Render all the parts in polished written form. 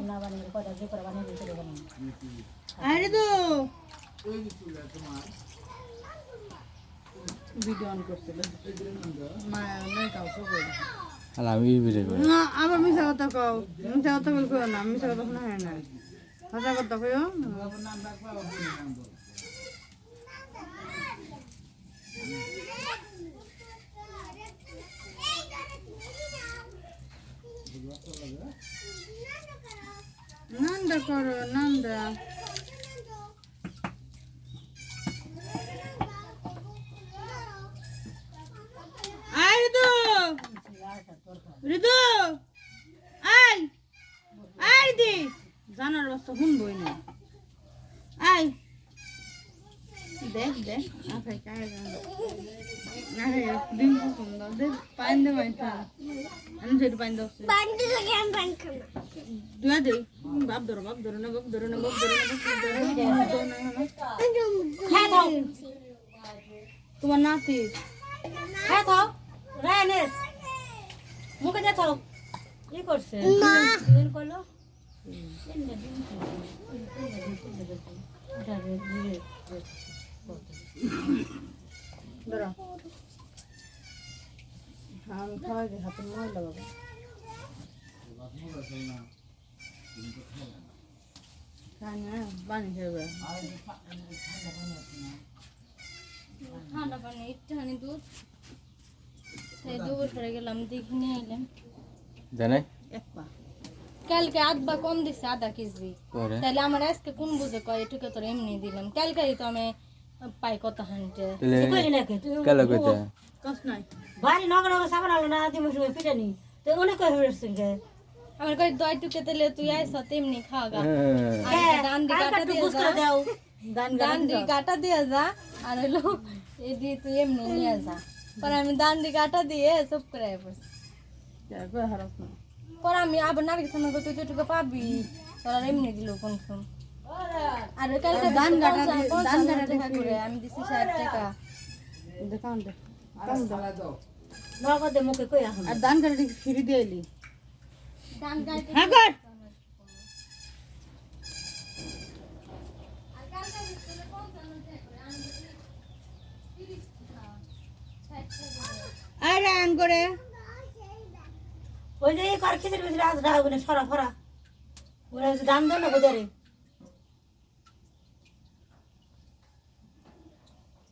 না বানিয়ে কয়টা যে করে বানিয়ে দিতে দেবেন আরে তো ভিডিও অন করছিল মা নাই কাউ কই আমি ভিডিও করি না আবার মিছা কথা কও মিছা কথা বলকো না মিছা কথা শোনা হয় না কথা কথা কইও নন্দা করো নন্দা আয় ঋতু ঋতু আয় আয় দি জানার রাস্তা শুনবই না আয় দেখ দেখ আখাই কায় আরে দিন সুন্দর দেখ পাইন দে মাইতা আমি যেটা পাইন দছে পাইন দে লাগে আমি পাইন খাবো দুয়া দে বাপ ধরো না বাপ ধরো না বাপ ধরো না বাপ ধরো না খা দাও তোমার নাতি খা দাও রানে মুখে দে দাও কি করছে দিন কইলো ধরো আমি খাওয়াই দে হাতে ময়লা বাবা খাই না পানি খাবে ঠান্ডা পানি একটুখানি দুধ তাই দুপুর করে গেলাম দেখে নিয়ে এলাম জানে এক পা কালকে আধা কম দিছে আধা কেজি পরে তাহলে আমার আজকে কোন বুঝে কয় এটুকু তোর এমনি দিলাম কালকে তো আমি পাই কত হান্টে কইলি নাকি তুই কেলা কইতে কষ্ট নাই বাড়ি নগর নগর সাবান আলো না দিমু সময় পিটানি তো অনেক কই হইছে গে আমার কই দই টুকে তেলে তুই আইছ তেমনি খাওয়া গা ডান দি কাটা দিয়ে বুঝ যা করে দাও ডান দি কাটা দিয়ে যা আর হলো এই দি তুই এমনি নিয়ে যা পরে আমি ডান দি কাটা দিয়ে সব করে পড়ছি কই হারাস না পরে আমি আবার নারকেল সামনে তুই টুকে পাবি তোরা এমনি দিল কোন কোন আর কালকে ধান কাটা টাকা করে আমি দিছি 60 টাকা দেখান দে নগদ দে মুখে কই এখন আর ধান কাটা ফ্রি দিয়ে এলি ধান কাটে হ্যাঁ কর আরে আন করে ওই যে কর খিচড়ি বিচড়ি আজ রাগুনে সরা ফরা ওরা দাম দেন না বাজারে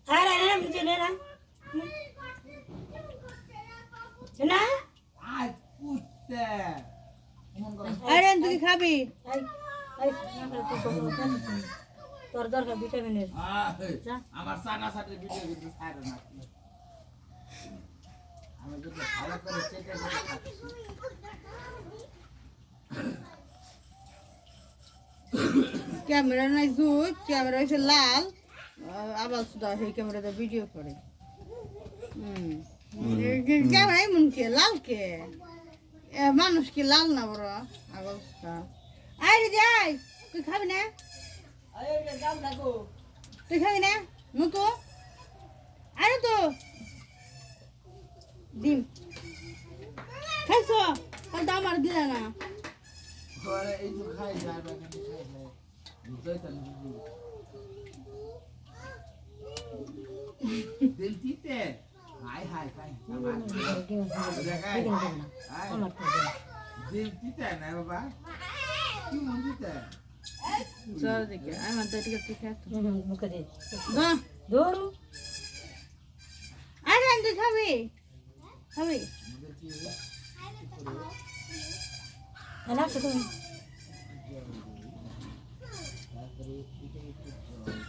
আরে আরে মিছে নে না না আয় পুত্তে আরে তুই খাবি আই আই তোর দরকার ভিটামিনের আমার সানা সাথে ভিডিও কিন্তু ছাড়ে না আমি যদি ভালো করে চেটে করে খাচ্ছি ক্যামেরা নাই জুত ক্যামেরা হইছে লাল আবার সুদা সেই ক্যামেরাতে ভিডিও করে ক্যামেরা এমন কে লাল কে মানুষ কি লাল না বড় অবস্থা আরে যাই তুই খাবি না তুই খাবি না নুতু আরে তো ডিম খাইছো তাহলে তো আমার দিলা না ঘরে এই তো খাই যাবে না খাই না বুঝাই তো দিল দিতে হাই হাই খাই আমার দেখাই আমার তো দিল দিতে না বাবা কি মন দিতে চল দেখে আমার দাদিকে তুই খাই মুখে দে বাহ দৌড়ু আরে তুই খাবি খাবি না তুমি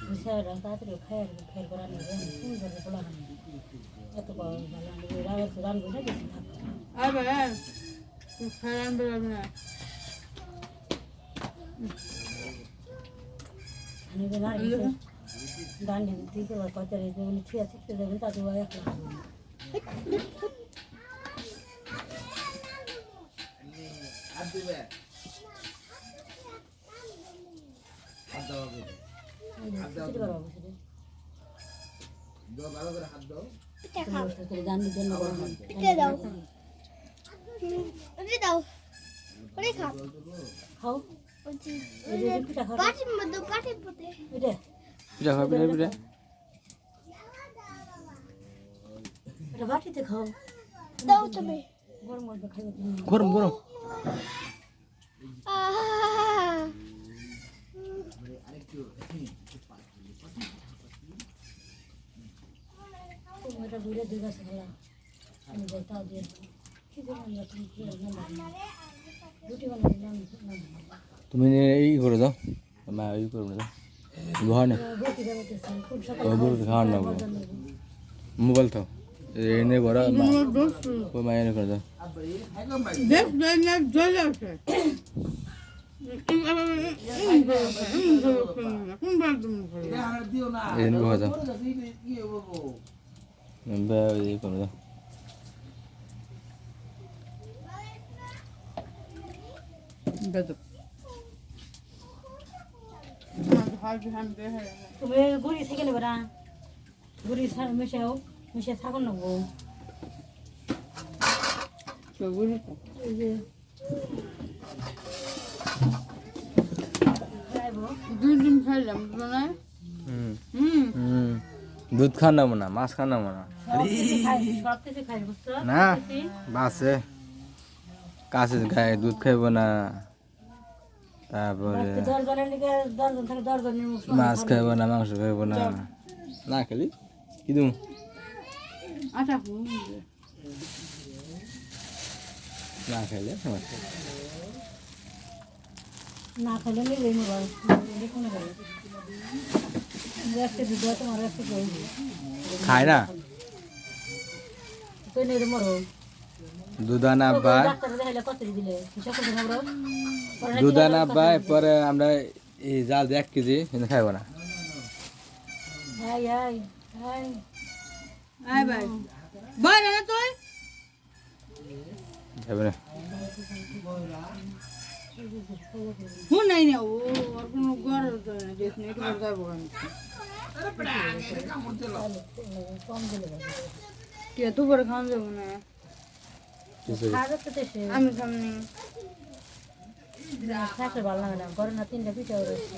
বিশাল তাড়াতাড়ি খায় খেয়াল করা নেই কোন করে বলা না এত ভালো রাগের রান বুঝে গেছি আবার তুই খারান বেরোবি না আমি যে না দান্ডি দিতে কত রে উনি ঠিক আছে তো দেবেন তাতে ওই এক আর দিবে হাত দাও ভালো করে হাত দাও দান্ডির জন্য খাও এই যে পিঠা খাও এটা পিঠা খাও পিঠা পিঠা এটা বাটিতে খাও গরম গরম খাইবে তুমি গরম গরম এটা বুড়ে দিয়ে গেছে খেলা আমি যাই তাও দিয়ে কি জানি তুমি কি রুটি বানাই তুমি এই করে দাও মা এই করে দাও ঘর না রুটি বানাইতেছি খুব সকাল খাওয়ার না মোবাইল তো এনে ঘরে ও মা এনে করে দাও দেখ না জলে আছে এনে করে দাও এই করে দাও তুমি গুড়ি থেকে নেবে না গুড়ি মিশাও মিশিয়ে ছাগল নেবো এই যে খাইবো দুদিন খাইলাম না দুধ খান না না মাছ খান না না সব কিছু খাই বুঝছো না বাসে কাছে খায় দুধ খাইব না তারপরে 10 জনের দিকে 10 জন থেকে 10 জনের মাছ খাইব না মাংস খাইব না না খেলি কি দিম আটা না খাইলে সমস্যা না খেলে নিলেই মোবাইল দেখুন না গেলে একটা দুধ তোমার একটা কই খায় না কই নেই মরো দুধানা বাই ডাক্তার দেখাইলে কত দিলে হিসাব করে না বড় দুধানা বাই পরে আমরা এই জাল 1 কেজি কিন্তু খাইব না হাই হাই হাই আয় ভাই বল না তুই খাইব না হুন নাই না ও আর কোনো ঘর দেখ না একটু যাবো কম দিলে কে তো বড় খাওয়া যাবো না খাওয়া তো সে আমি সামনে থাকলে ভালো লাগে না ঘরে না 3টা পিঠা রয়েছে